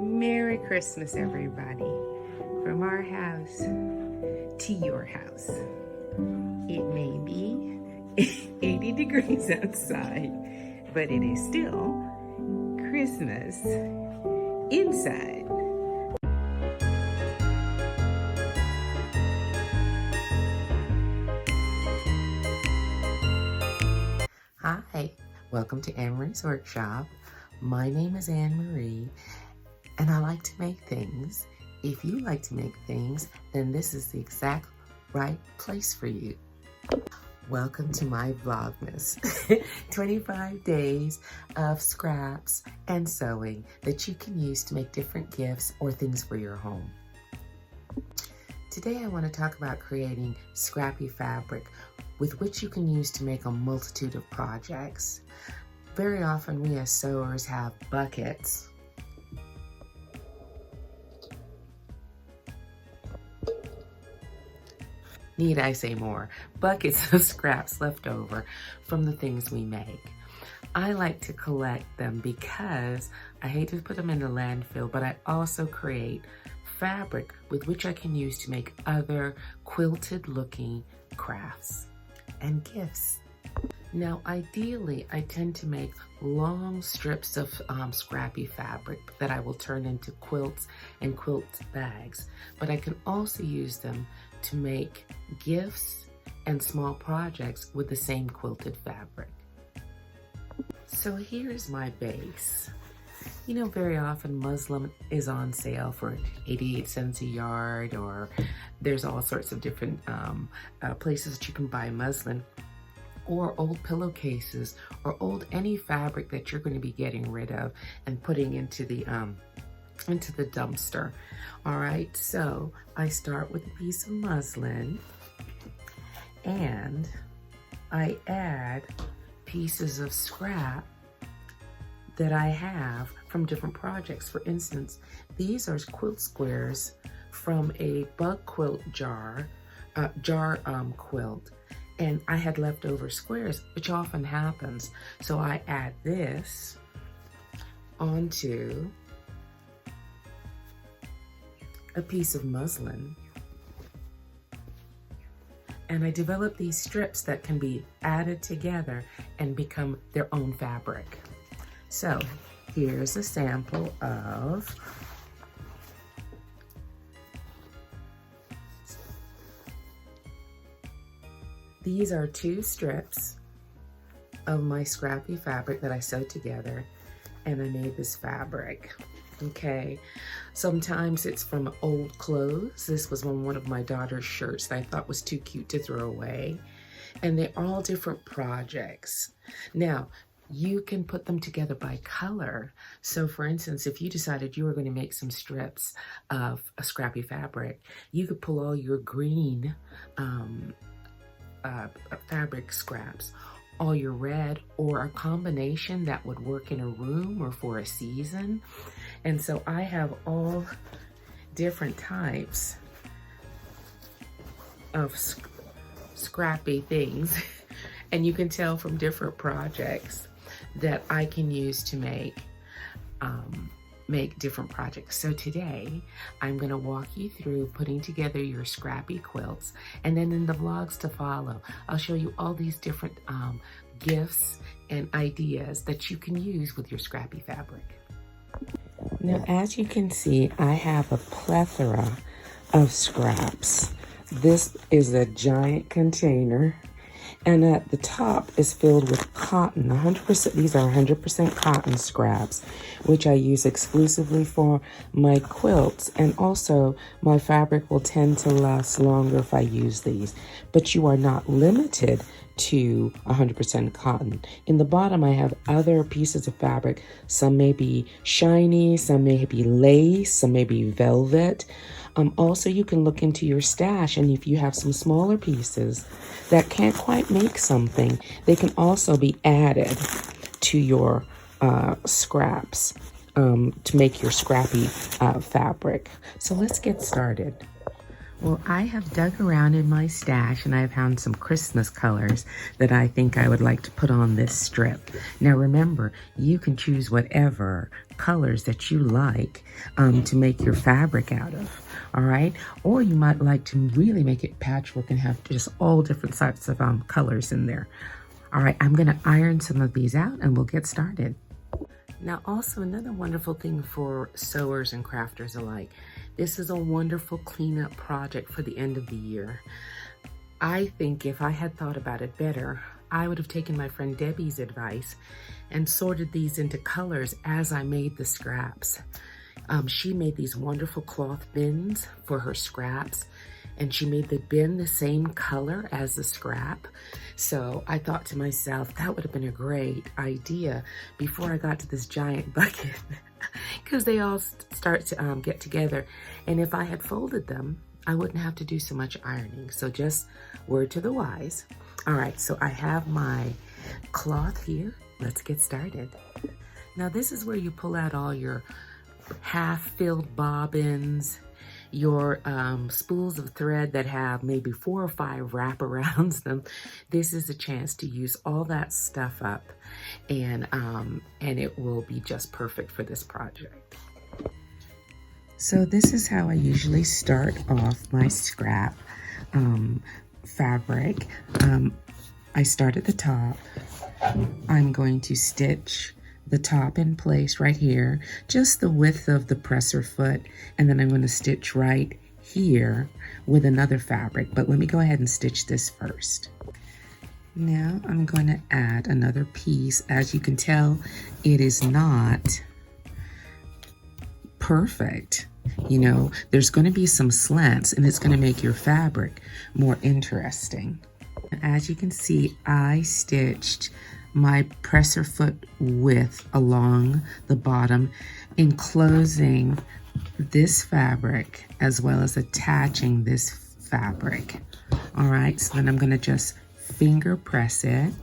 Merry Christmas, everybody. From our house to your house. It may be 80 degrees outside, but it is still Christmas inside. Hi, welcome to Anne-Marie's Workshop. My name is Anne-Marie, and I like to make things. If you like to make things, then this is the exact right place for you. Welcome to my Vlogmas. 25 days of scraps and sewing that you can use to make different gifts or things for your home. Today I want to talk about creating scrappy fabric with which you can use to make a multitude of projects. Very often we as sewers have buckets Need I say more? Buckets of scraps left over from the things we make. I like to collect them because I hate to put them in the landfill, but I also create fabric with which I can use to make other quilted looking crafts and gifts. Now, ideally, I tend to make long strips of scrappy fabric that I will turn into quilts and quilt bags, but I can also use them to make gifts and small projects with the same quilted fabric. So here's my base. You know, very often muslin is on sale for 88 cents a yard, or there's all sorts of different places that you can buy muslin, or old pillowcases, or any fabric that you're going to be getting rid of and putting into the dumpster. All right, so I start with a piece of muslin and I add pieces of scrap that I have from different projects. For instance, these are quilt squares from a bug quilt jar quilt, and I had leftover squares, which often happens. So I add this onto a piece of muslin, and I develop these strips that can be added together and become their own fabric. So here's a sample of these are 2 strips of my scrappy fabric that I sewed together, and I made this fabric. Okay, sometimes it's from old clothes. This was on one of my daughter's shirts that I thought was too cute to throw away. And they're all different projects. Now, you can put them together by color. So for instance, if you decided you were going to make some strips of a scrappy fabric, you could pull all your green fabric scraps, all your red, or a combination that would work in a room or for a season. And so I have all different types of scrappy things, and you can tell from different projects that I can use to make different projects. So today I'm going to walk you through putting together your scrappy quilts, and then in the vlogs to follow I'll show you all these different gifts and ideas that you can use with your scrappy fabric. Now, as you can see, I have a plethora of scraps. This is a giant container, and at the top is filled with cotton. 100%, these are 100% cotton scraps, which I use exclusively for my quilts, and also my fabric will tend to last longer if I use these. But you are not limited to 100% cotton. In the bottom, I have other pieces of fabric. Some may be shiny, some may be lace, some may be velvet. Also, you can look into your stash, and if you have some smaller pieces that can't quite make something, they can also be added to your scraps to make your scrappy fabric. So let's get started. Well, I have dug around in my stash and I found some Christmas colors that I think I would like to put on this strip. Now remember, you can choose whatever colors that you like to make your fabric out of, all right? Or you might like to really make it patchwork and have just all different types of colors in there. All right, I'm gonna iron some of these out and we'll get started. Now also another wonderful thing for sewers and crafters alike, this is a wonderful cleanup project for the end of the year. I think if I had thought about it better, I would have taken my friend Debbie's advice and sorted these into colors as I made the scraps. She made these wonderful cloth bins for her scraps, and she made the bin the same color as the scrap. So I thought to myself, that would have been a great idea before I got to this giant bucket, because they all start to get together. And if I had folded them, I wouldn't have to do so much ironing. So just word to the wise. All right, so I have my cloth here. Let's get started. Now this is where you pull out all your half-filled bobbins, your spools of thread that have maybe 4 or 5 wraparounds them. This is a chance to use all that stuff up, and it will be just perfect for this project. So this is how I usually start off my scrap fabric. I start at the top. I'm going to stitch the top in place right here, just the width of the presser foot, and then I'm going to stitch right here with another fabric. But let me go ahead and stitch this first. Now I'm going to add another piece. As you can tell, it is not perfect. You know, there's going to be some slants and it's going to make your fabric more interesting. As you can see, I stitched my presser foot width along the bottom, enclosing this fabric as well as attaching this fabric. All right, so then I'm going to just finger press it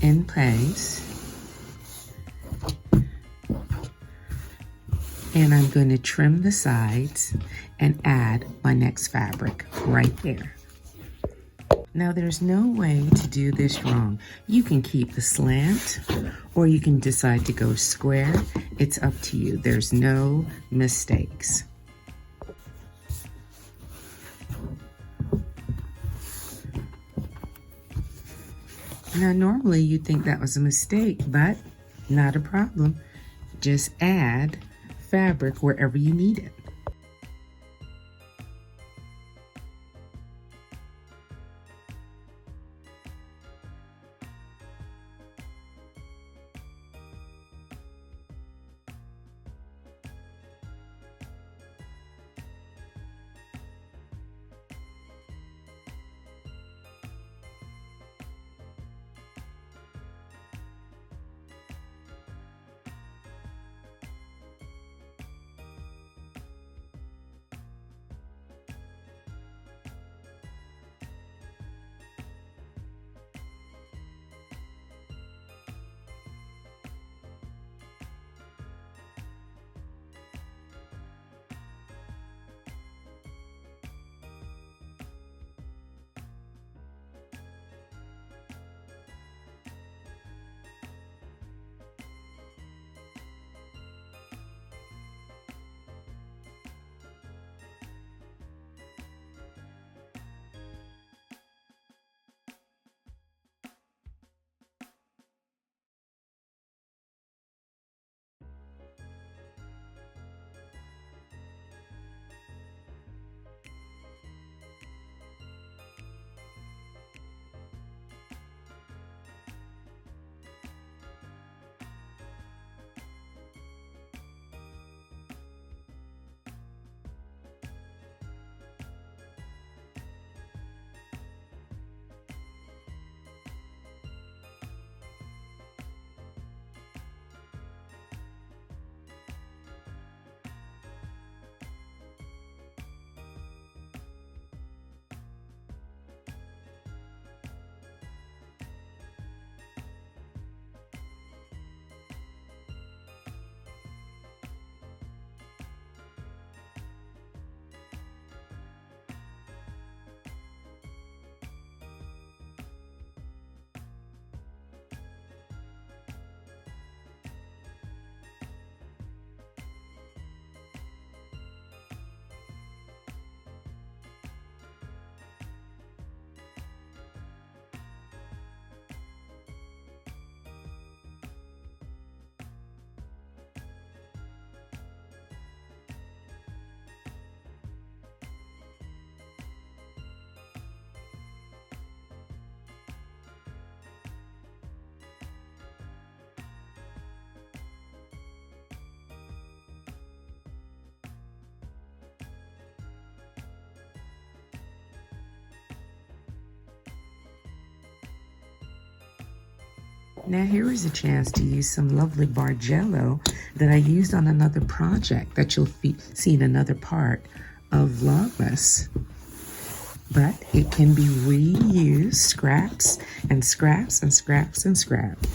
in place. And I'm going to trim the sides and add my next fabric right there. Now there's no way to do this wrong. You can keep the slant or you can decide to go square. It's up to you. There's no mistakes. Now normally you'd think that was a mistake, but not a problem. Just add fabric wherever you need it. Now here is a chance to use some lovely Bargello that I used on another project that you'll see in another part of Vlogmas. But it can be reused, scraps and scraps and scraps and scraps.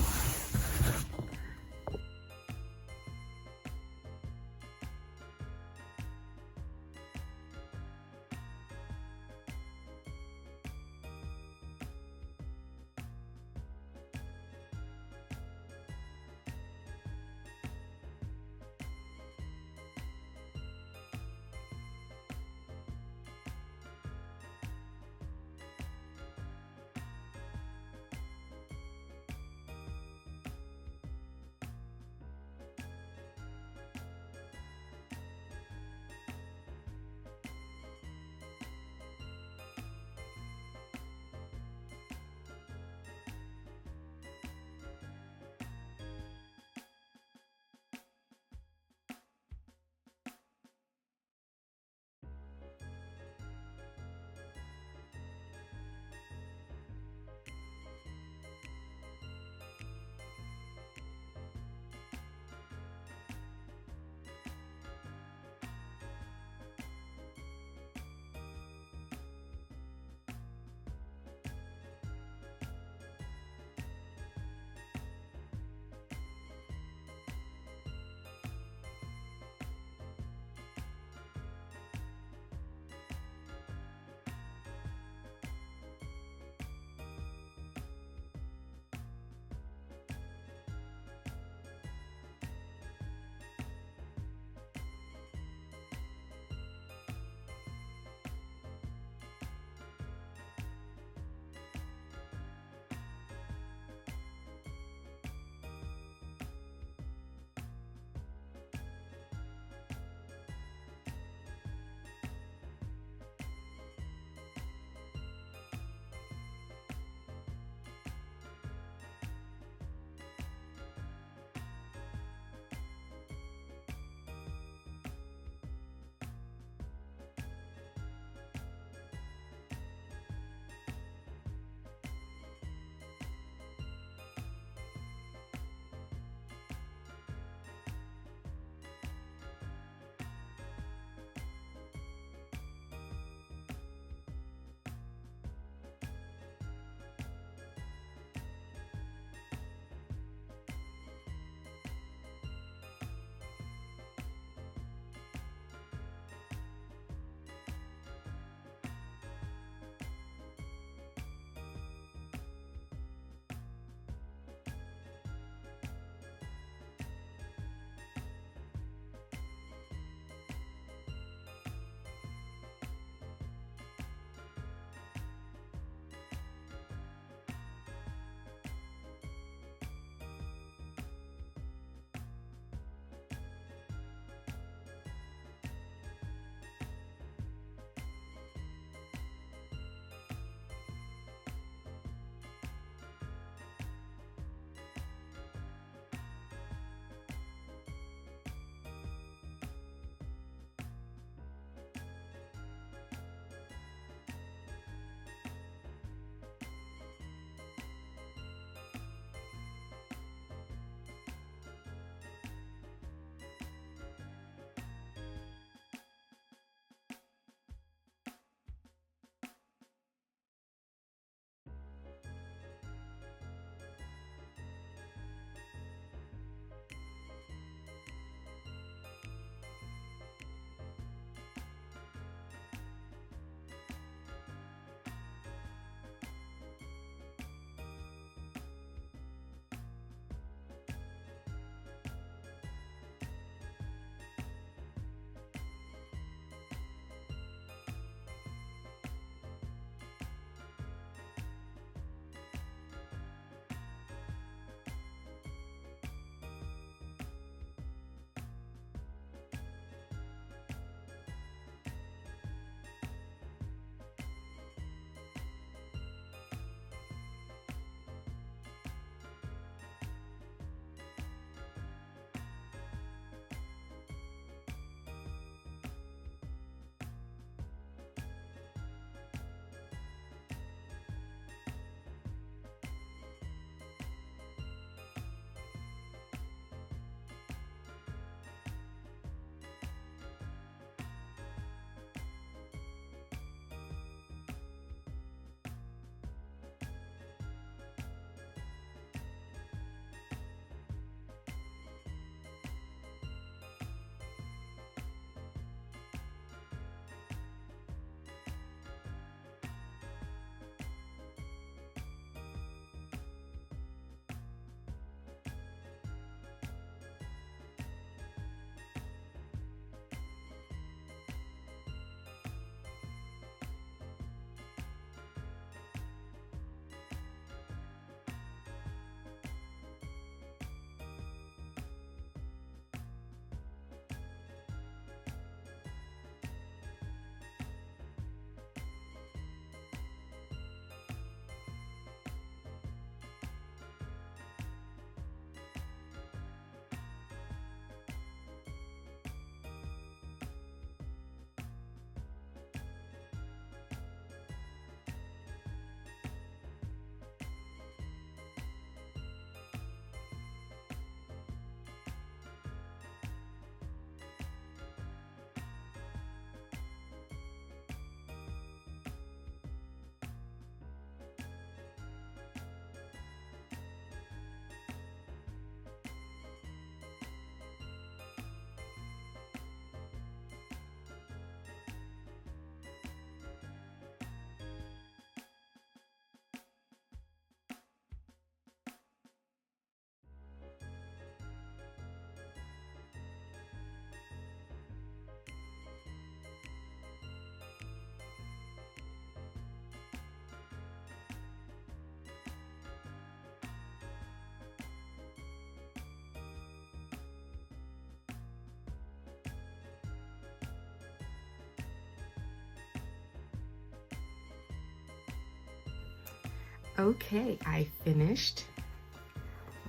Okay, I finished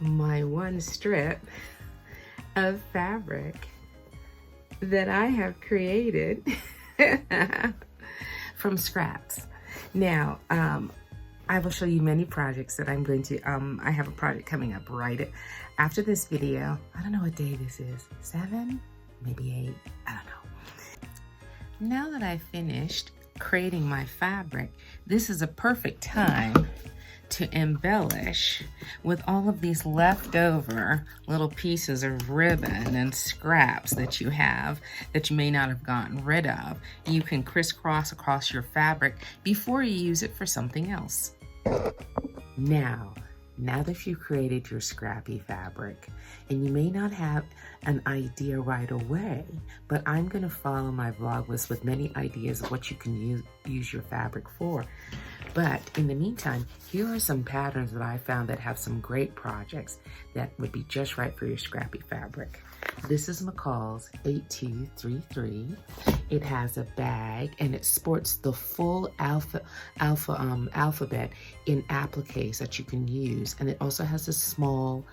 my one strip of fabric that I have created from scraps. Now, I will show you many projects that I'm going to, I have a project coming up right after this video. I don't know what day this is, 7, maybe 8, I don't know. Now that I've finished creating my fabric, this is a perfect time to embellish with all of these leftover little pieces of ribbon and scraps that you have that you may not have gotten rid of. You can crisscross across your fabric before you use it for something else. Now that you've created your scrappy fabric, and you may not have an idea right away, but I'm going to follow my Vlogmas with many ideas of what you can use your fabric for. But in the meantime, here are some patterns that I found that have some great projects that would be just right for your scrappy fabric. This is McCall's 8233. It has a bag and it sports the full alphabet in appliques that you can use. And it also has a small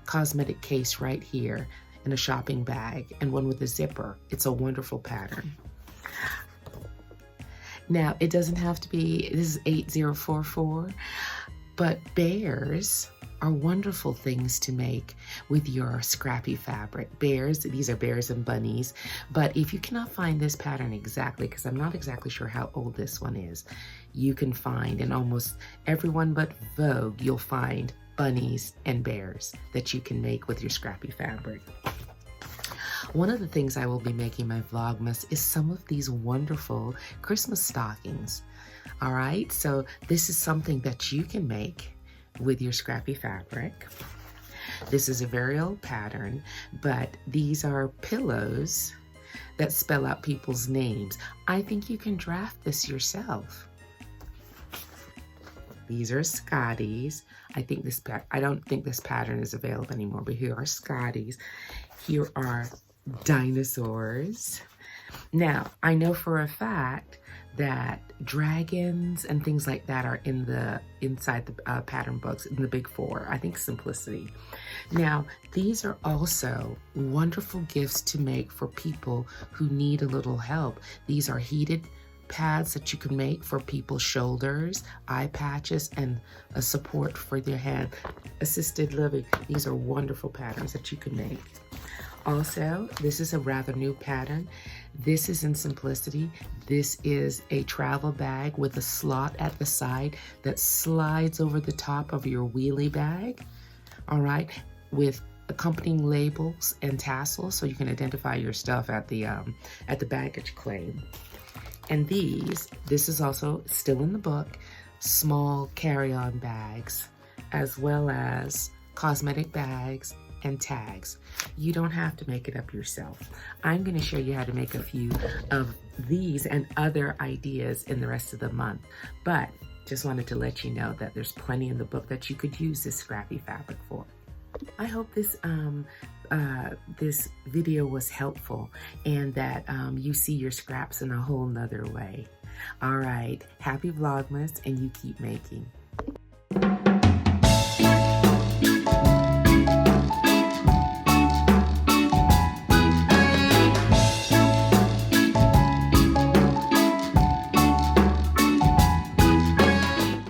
cosmetic case right here and a shopping bag and one with a zipper. It's a wonderful pattern. Now, it doesn't have to be, this is 8044, but bears are wonderful things to make with your scrappy fabric. Bears, these are bears and bunnies, but if you cannot find this pattern exactly, because I'm not exactly sure how old this one is, you can find in almost everyone but Vogue, you'll find bunnies and bears that you can make with your scrappy fabric. One of the things I will be making my Vlogmas is some of these wonderful Christmas stockings. All right, so this is something that you can make with your scrappy fabric. This is a very old pattern, but these are pillows that spell out people's names. I think you can draft this yourself. These are Scotties. I don't think this pattern is available anymore, but here are Scotties. Here are dinosaurs. Now, I know for a fact that dragons and things like that are inside the pattern books in the big 4. I think Simplicity. Now, these are also wonderful gifts to make for people who need a little help. These are heated pads that you can make for people's shoulders, eye patches, and a support for their hand. Assisted living. These are wonderful patterns that you can make. Also, this is a rather new pattern. This is in Simplicity. This is a travel bag with a slot at the side that slides over the top of your wheelie bag, all right, with accompanying labels and tassels so you can identify your stuff at the baggage claim. And this is also still in the book, small carry-on bags, as well as cosmetic bags and tags. You don't have to make it up yourself. I'm going to show you how to make a few of these and other ideas in the rest of the month. But just wanted to let you know that there's plenty in the book that you could use this scrappy fabric for. I hope this this video was helpful and that you see your scraps in a whole nother way. All right, happy Vlogmas, and you keep making.